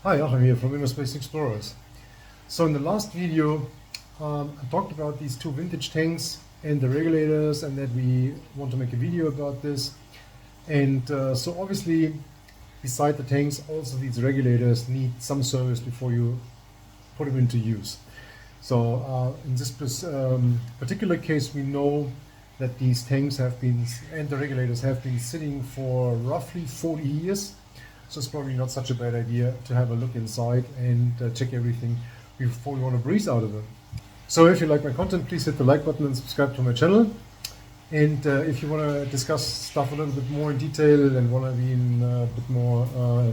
Hi, Achim here from InnerSpace Explorers. So in the last video, I talked about these two vintage tanks and the regulators, and that we want to make a video about this. And so obviously, beside the tanks, also these regulators need some service before you put them into use. So in this particular case, we know that these tanks have been, and the regulators have been sitting for roughly 40 years. So it's probably not such a bad idea to have a look inside and check everything before you want to breathe out of them. So if you like my content, please hit the like button and subscribe to my channel. And if you want to discuss stuff a little bit more in detail and want to be in a bit more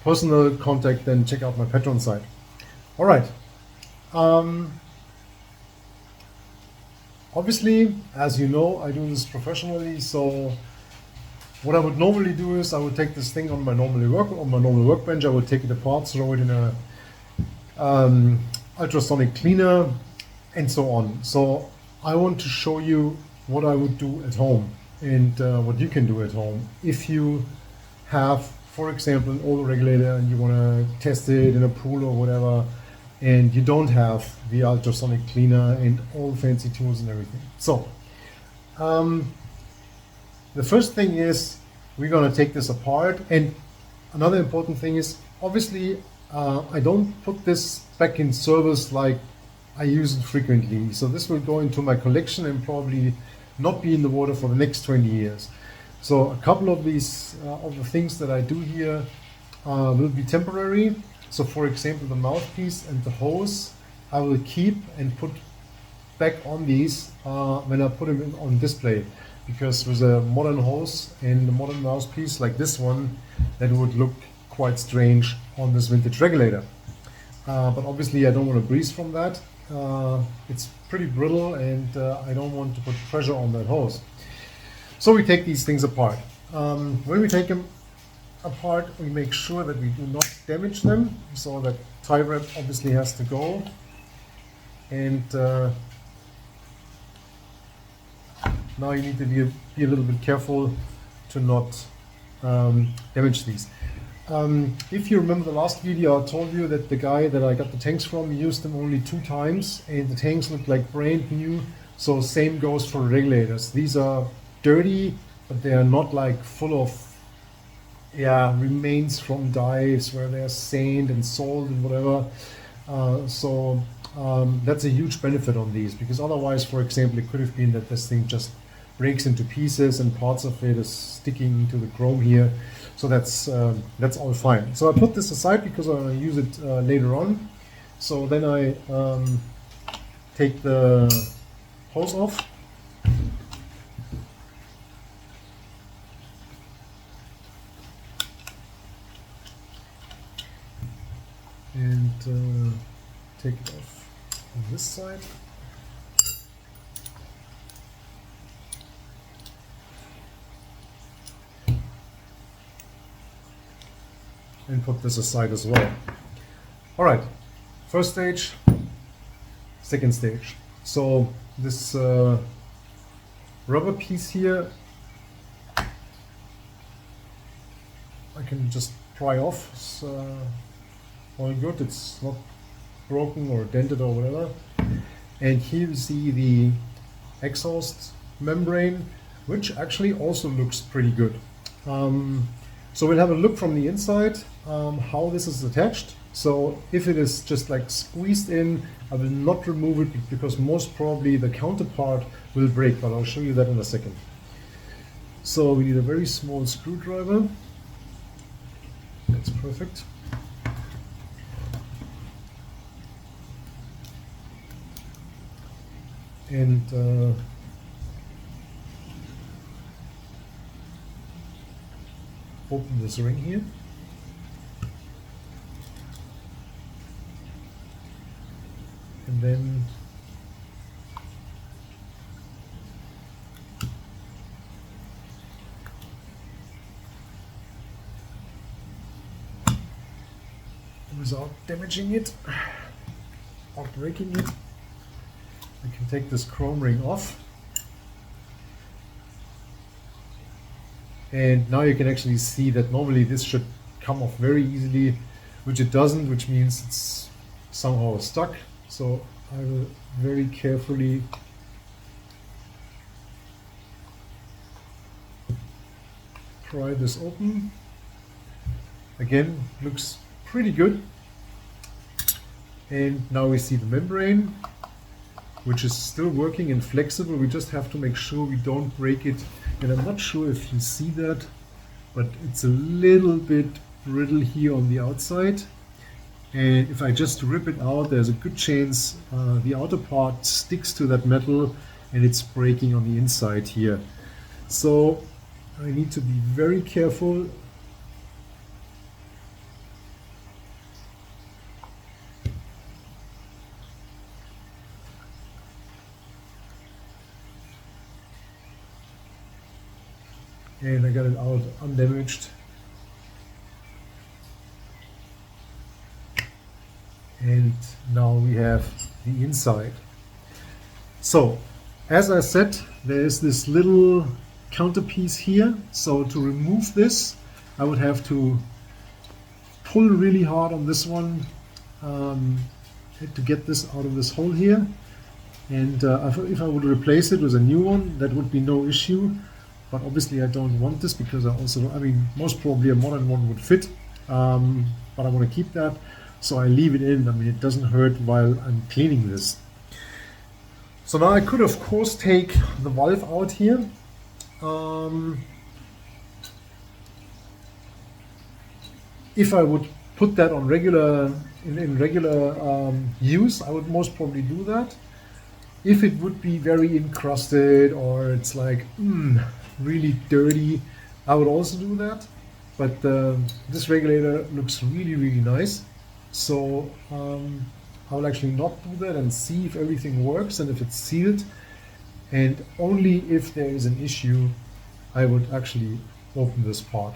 personal contact, then check out my Patreon site. All right. Obviously, as you know, I do this professionally, so what I would normally do is I would take this thing on my normal workbench. I would take it apart, throw it in a ultrasonic cleaner, and so on. So I want to show you what I would do at home and what you can do at home if you have, for example, an old regulator and you want to test it in a pool or whatever, and you don't have the ultrasonic cleaner and all fancy tools and everything. So the first thing is we're going to take this apart, and another important thing is obviously I don't put this back in service like I use it frequently. So this will go into my collection and probably not be in the water for the next 20 years. So a couple of these of the things that I do here will be temporary. So for example, the mouthpiece and the hose I will keep and put back on these when I put them on display. Because with a modern hose and a modern mouthpiece like this one, that would look quite strange on this vintage regulator. But obviously I don't want to breathe from that. It's pretty brittle and I don't want to put pressure on that hose. So we take these things apart. When we take them apart, we make sure that we do not damage them. So that tie wrap obviously has to go. And now you need to be a little bit careful to not damage these. If you remember the last video, I told you that the guy that I got the tanks from used them only 2 times and the tanks look like brand new. So same goes for regulators. These are dirty, but they are not like full of remains from dives where there's sand and salt and whatever. That's a huge benefit on these, because otherwise, for example, it could have been that this thing just breaks into pieces and parts of it is sticking to the chrome here. So that's all fine. So I put this aside because I want to use it later on. So then I take the hose off. And take it off on this side. And put this aside as well. All right, first stage, second stage. So this rubber piece here, I can just pry off. It's all good, it's not broken or dented or whatever. And here you see the exhaust membrane, which actually also looks pretty good. So we'll have a look from the inside how this is attached. So if it is just like squeezed in, I will not remove it because most probably the counterpart will break, but I'll show you that in a second. So we need a very small screwdriver. That's perfect. And open this ring here. And then without damaging it or breaking it, I can take this chrome ring off. And now you can actually see that normally this should come off very easily, which it doesn't, which means it's somehow stuck. So I will very carefully pry this open. Again, looks pretty good. And now we see the membrane, which is still working and flexible. We just have to make sure we don't break it. And I'm not sure if you see that, but it's a little bit brittle here on the outside. And if I just rip it out, there's a good chance the outer part sticks to that metal and it's breaking on the inside here. So I need to be very careful. And I got it out undamaged. And now we have the inside. So, as I said, there is this little counterpiece here. So to remove this, I would have to pull really hard on this one to get this out of this hole here. And if I would replace it with a new one, that would be no issue. But obviously I don't want this because I mean, most probably a modern one would fit, but I want to keep that. So I leave it in. I mean, it doesn't hurt while I'm cleaning this. So now I could, of course, take the valve out here. If I would put that on regular use, I would most probably do that. If it would be very encrusted or it's like really dirty, I would also do that. But this regulator looks really, really nice. So I will actually not do that and see if everything works and if it's sealed. And only if there is an issue, I would actually open this part.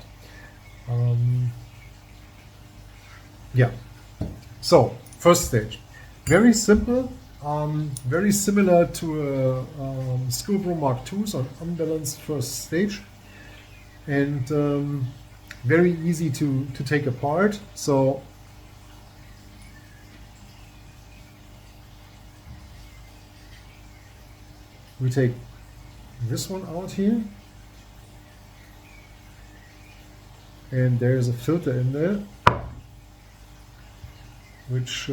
Yeah. So first stage, very simple. Very similar to a Screwbro Mark II, so an unbalanced first stage, and very easy to take apart. So we take this one out here, and there's a filter in there, which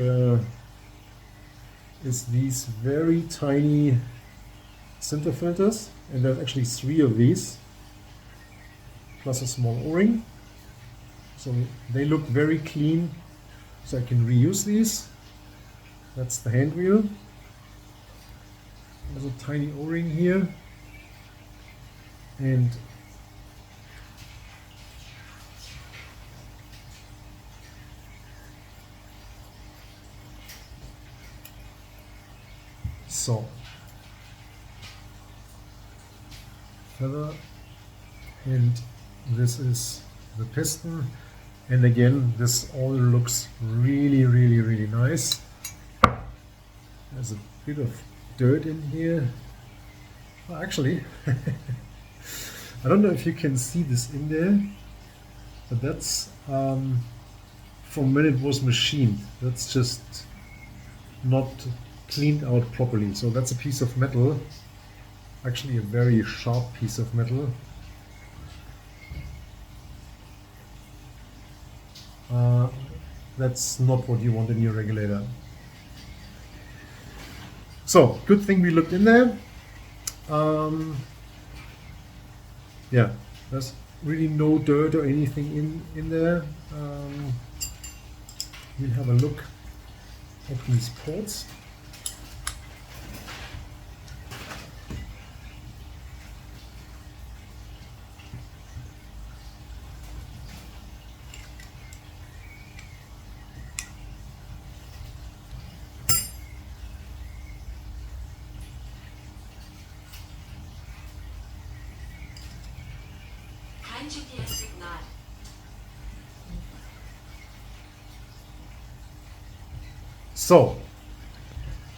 is these very tiny center filters, and there's actually 3 of these, plus a small O-ring. So they look very clean, so I can reuse these. That's the hand wheel. There's a tiny O-ring here, and so feather, and this is the piston, and again this all looks really, really, really nice. There's a bit of dirt in here. Well, actually I don't know if you can see this in there, but that's from when it was machined. That's just not cleaned out properly. So that's a piece of metal, actually a very sharp piece of metal. That's not what you want in your regulator. So good thing we looked in there. Yeah, there's really no dirt or anything in there. We'll have a look at these ports.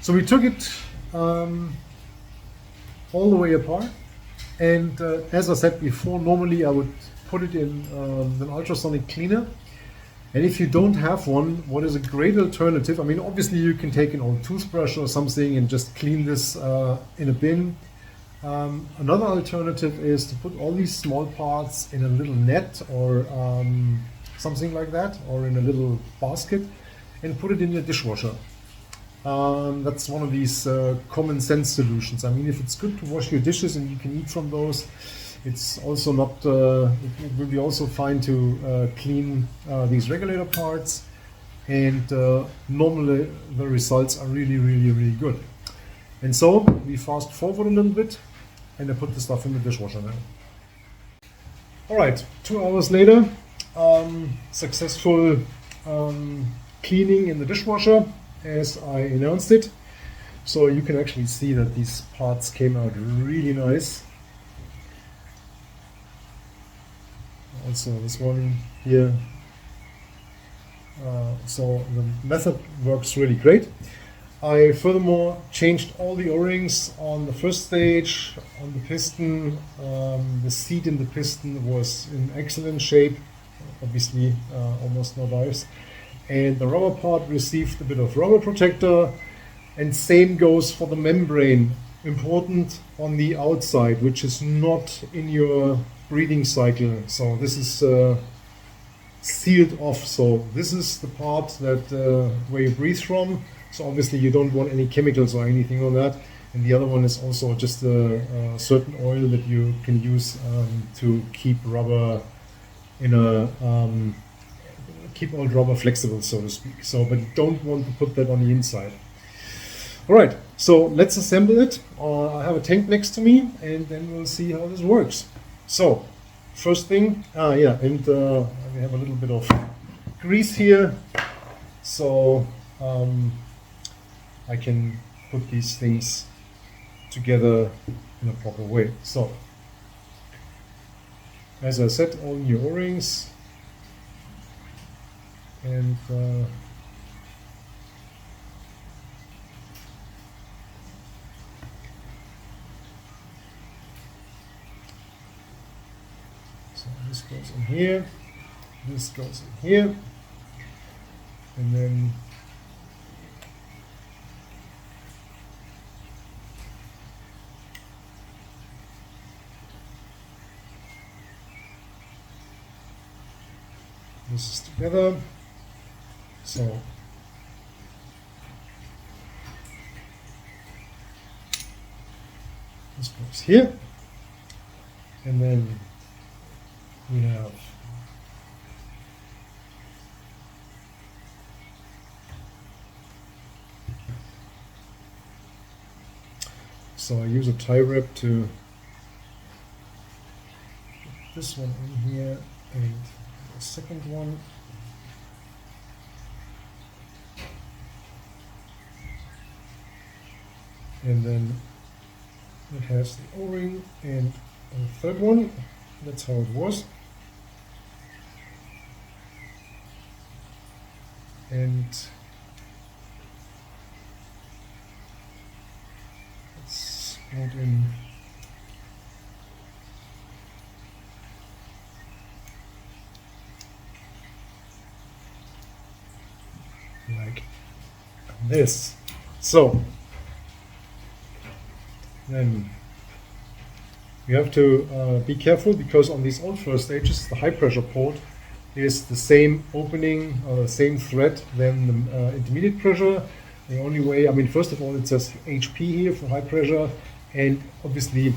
So we took it all the way apart, and as I said before, normally I would put it in an ultrasonic cleaner And if you don't have one, what is a great alternative? I mean, obviously you can take an old toothbrush or something and just clean this in a bin. Another alternative is to put all these small parts in a little net or something like that, or in a little basket, and put it in the dishwasher. That's one of these common sense solutions. I mean, if it's good to wash your dishes and you can eat from those, it's also not. It will be also fine to clean these regulator parts, and normally the results are really, really, really good. And so we fast forward a little bit, and I put the stuff in the dishwasher now. All right, 2 hours later, successful cleaning in the dishwasher, as I announced it. So you can actually see that these parts came out really nice. Also this one here. So the method works really great. I furthermore changed all the O-rings on the first stage, on the piston. The seat in the piston was in excellent shape, obviously almost no dives. And the rubber part received a bit of rubber protector, and same goes for the membrane, important on the outside, which is not in your breathing cycle. So this is sealed off. So this is the part that where you breathe from. So obviously you don't want any chemicals or anything on that. And the other one is also just a certain oil that you can use to keep rubber in a keep old rubber flexible, so to speak. So, but you don't want to put that on the inside. All right, so let's assemble it. I have a tank next to me, and then we'll see how this works. So, first thing, yeah, and we have a little bit of grease here, so I can put these things together in a proper way. So, as I said, all new O-rings, and so this goes in here, this goes in here, and then this is together. So this goes here, and then we have so I use a tie wrap to put this one in here and the second one. And then it has the O-ring and the third one. That's how it was. And let's put in like this. So then you have to be careful, because on these old first stages the high pressure port is the same opening or the same thread than the intermediate pressure. The only way, I mean, first of all it says HP here for high pressure, and obviously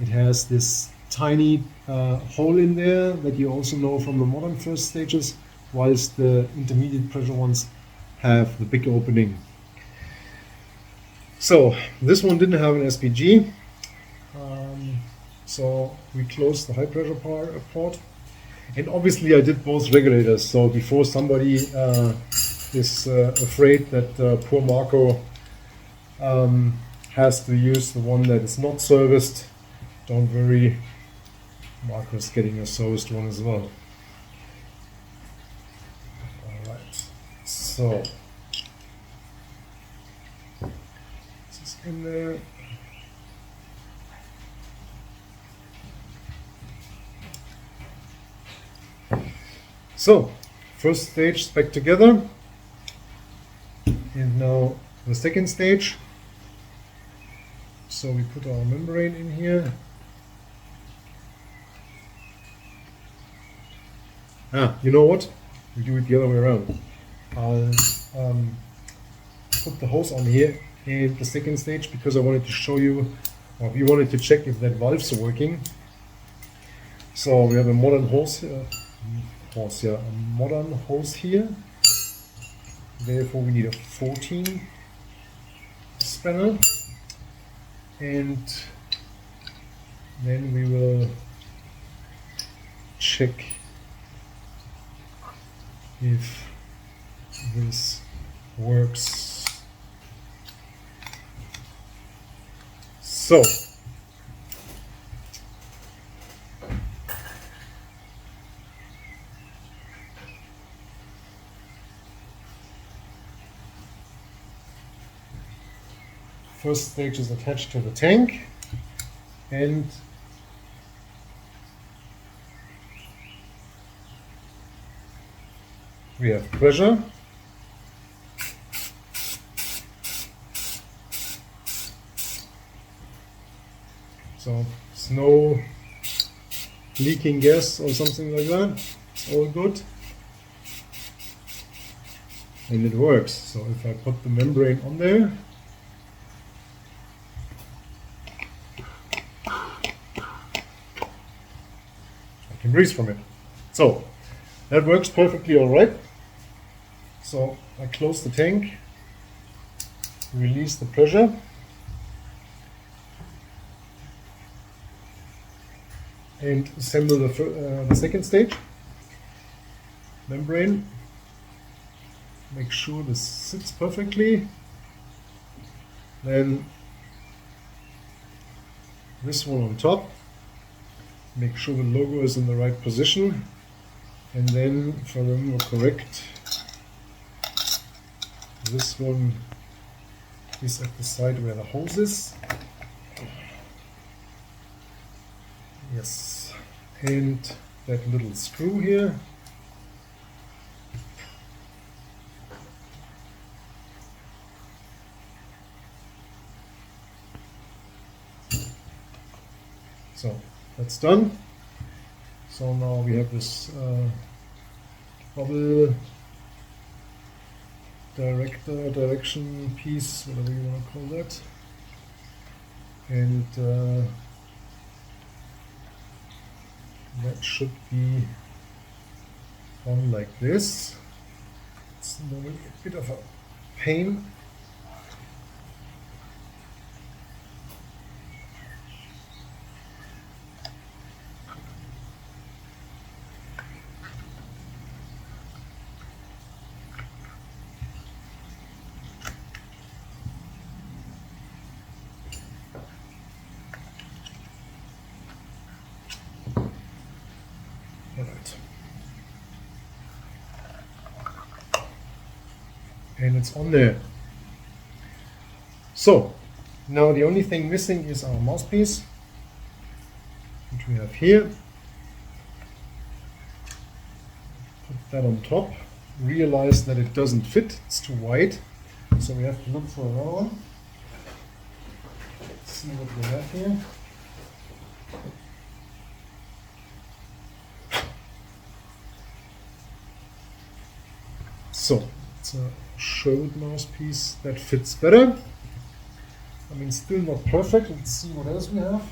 it has this tiny hole in there that you also know from the modern first stages, whilst the intermediate pressure ones have the big opening. So this one didn't have an SPG, so we closed the high pressure port, and obviously I did both regulators. So before somebody is afraid that poor Marco has to use the one that is not serviced, don't worry, Marco is getting a serviced one as well. All right, so in there. So first stage back together, and now the second stage. So we put our membrane in here. You know what? We do it the other way around. I'll put the hose on here in the second stage because I wanted to show you, or we wanted to check if that valves are working. So we have a modern hose, a modern hose here. Therefore we need a 14 spanner, and then we will check if this works. So first stage is attached to the tank, and we have pressure. So it's no leaking gas or something like that. It's all good. And it works. So if I put the membrane on there, I can breathe from it. So that works perfectly all right. So I close the tank, release the pressure, and assemble the second stage. Membrane, make sure this sits perfectly. Then this one on top, make sure the logo is in the right position, and then if I remember correct, this one is at the side where the hose is. Yes, and that little screw here. So that's done. So now we have this bubble direction piece, whatever you want to call that, and that should be on like this. It's normally a bit of a pain. And it's on there. So now the only thing missing is our mouthpiece, which we have here. Put that on top. Realize that it doesn't fit, it's too wide, so we have to look for another one. Let's see what we have here. So it's a showed mouthpiece that fits better. I mean, still not perfect. Let's see what else we have.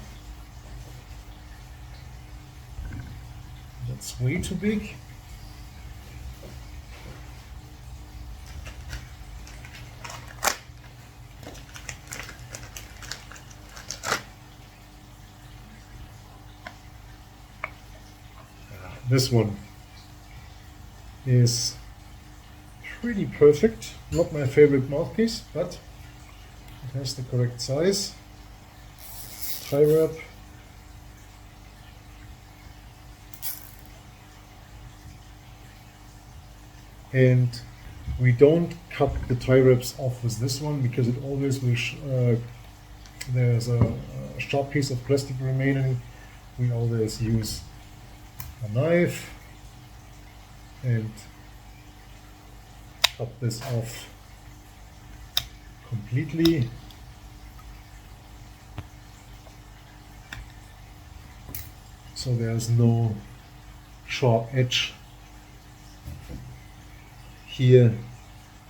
That's way too big. This one is pretty perfect. Not my favorite mouthpiece, but it has the correct size. Tie wrap. And we don't cut the tie wraps off with this one because it always will. There's a sharp piece of plastic remaining. We always use a knife and top this off completely. So there's no sharp edge here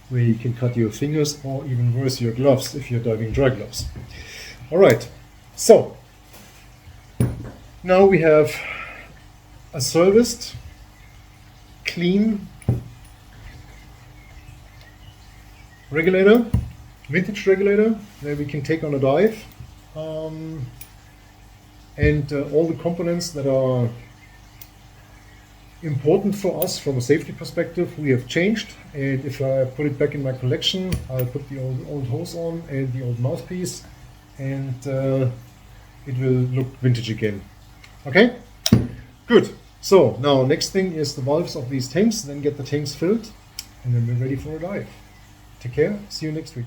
where you can cut your fingers, or even worse, your gloves if you're diving dry gloves. All right, so now we have a serviced, clean regulator, vintage regulator that we can take on a dive. And all the components that are important for us from a safety perspective we have changed, and if I put it back in my collection, I'll put the old hose on and the old mouthpiece, and it will look vintage again. Okay, good. So now next thing is the valves of these tanks, then get the tanks filled, and then we're ready for a dive. Take care, see you next week.